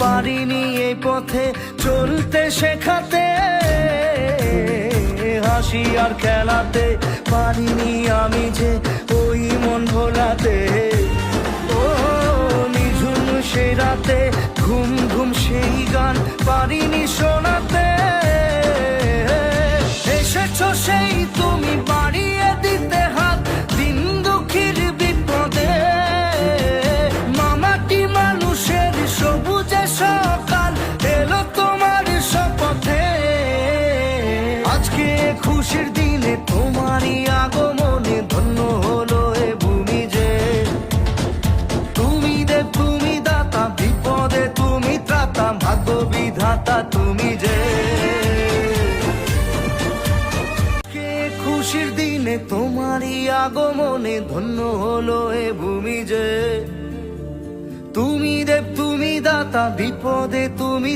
পারিনি এই পথে চলতে শেখাতে, হাসি আর খেলাতে পারিনি আমি যে ওই মন ভোলাতে। ও নিঝুম সেই রাতে ঘুম ঘুম সেই গান পারিনি শোনাতে। এসেছো সেই তুমি বাড়িয়ে দিতে হাত দিন দুঃখীর বিপদে। মামাটি মানুষের সবুজে সকাল এলো তোমার শপথে। আজকে খুশির দিনে তোমারই আগমনে ধন্য হলো এ ভূমি যে। তুমি দেব তুমি দাতা, বিপদে তুমি ত্রাতা, ভাগ্য বিধাতা তুমি যে। খুশির দিনে তোমারই আগমনে ধন্য হলো এ ভূমি যে। তুমি দেব তুমি দাতা, বিপদে তুমি